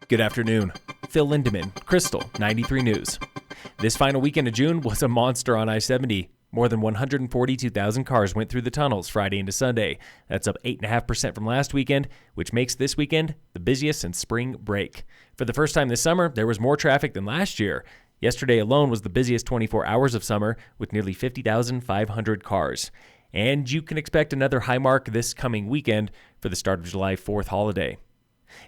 Good afternoon. Phil Lindemann, Krystal, 93 News. This final weekend of June was a monster on I-70. More than 142,000 cars went through the tunnels Friday into Sunday. That's up 8.5% from last weekend, which makes this weekend the busiest since spring break. For the first time this summer, there was more traffic than last year. Yesterday alone was the busiest 24 hours of summer with nearly 50,500 cars. And you can expect another high mark this coming weekend for the start of July 4th holiday.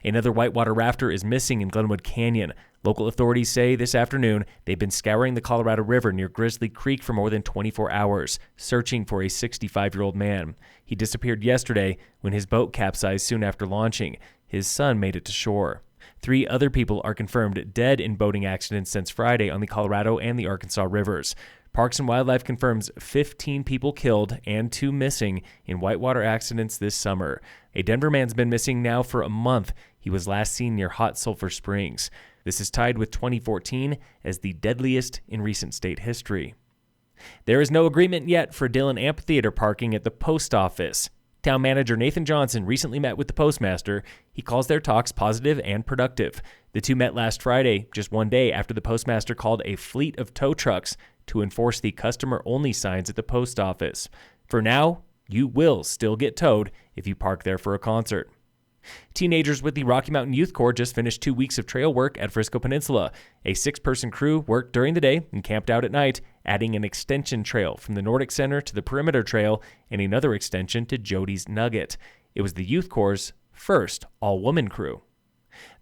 Another whitewater rafter is missing in Glenwood Canyon. Local authorities say this afternoon they've been scouring the Colorado River near Grizzly Creek for more than 24 hours, searching for a 65-year-old man. He disappeared yesterday when his boat capsized soon after launching. His son made it to shore. 3 other people are confirmed dead in boating accidents since Friday on the Colorado and the Arkansas rivers. Parks and Wildlife confirms 15 people killed and 2 missing in whitewater accidents this summer. A Denver man's been missing now for a month. He was last seen near Hot Sulphur Springs. This is tied with 2014 as the deadliest in recent state history. There is no agreement yet for Dillon Amp theater parking at the post office. Town manager Nathan Johnson recently met with the postmaster. He calls their talks positive and productive. The two met last Friday, just one day after the postmaster called a fleet of tow trucks to enforce the customer-only signs at the post office. For now, you will still get towed if you park there for a concert. Teenagers with the Rocky Mountain Youth Corps just finished 2 weeks of trail work at Frisco Peninsula. A 6-person crew worked during the day and camped out at night, adding an extension trail from the Nordic Center to the Perimeter Trail and another extension to Jody's Nugget. It was the Youth Corps' first all-woman crew.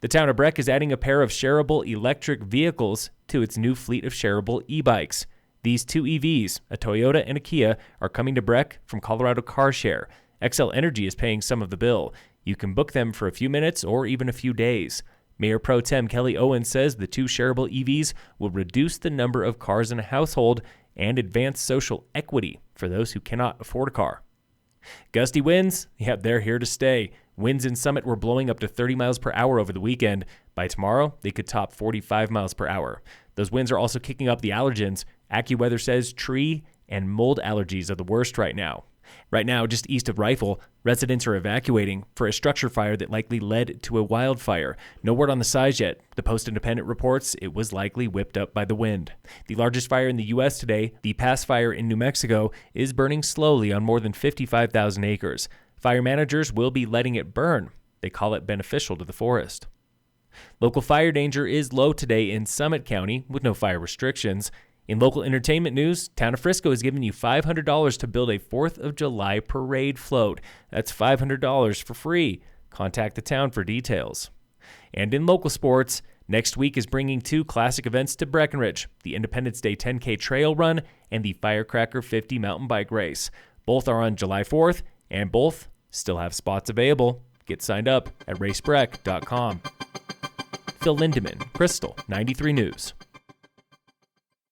The town of Breck is adding a pair of shareable electric vehicles to its new fleet of shareable e-bikes. These 2 EVs, a Toyota and a Kia, are coming to Breck from Colorado Car Share. XL Energy is paying some of the bill. You can book them for a few minutes or even a few days. Mayor Pro Tem Kelly Owens says the 2 shareable EVs will reduce the number of cars in a household and advance social equity for those who cannot afford a car. Gusty winds, they're here to stay. Winds in Summit were blowing up to 30 miles per hour over the weekend. By tomorrow, they could top 45 miles per hour. Those winds are also kicking up the allergens. AccuWeather says tree and mold allergies are the worst right now. Right now, just east of Rifle, residents are evacuating for a structure fire that likely led to a wildfire. No word on the size yet. The Post-Independent reports it was likely whipped up by the wind. The largest fire in the U.S. today, the Pass Fire in New Mexico, is burning slowly on more than 55,000 acres. Fire managers will be letting it burn. They call it beneficial to the forest. Local fire danger is low today in Summit County with no fire restrictions. In local entertainment news, Town of Frisco is giving you $500 to build a 4th of July parade float. That's $500 for free. Contact the town for details. And in local sports, next week is bringing 2 classic events to Breckenridge, the Independence Day 10K Trail Run and the Firecracker 50 Mountain Bike Race. Both are on July 4th, and both still have spots available. Get signed up at racebreck.com. Phil Lindemann, Krystal, 93 News.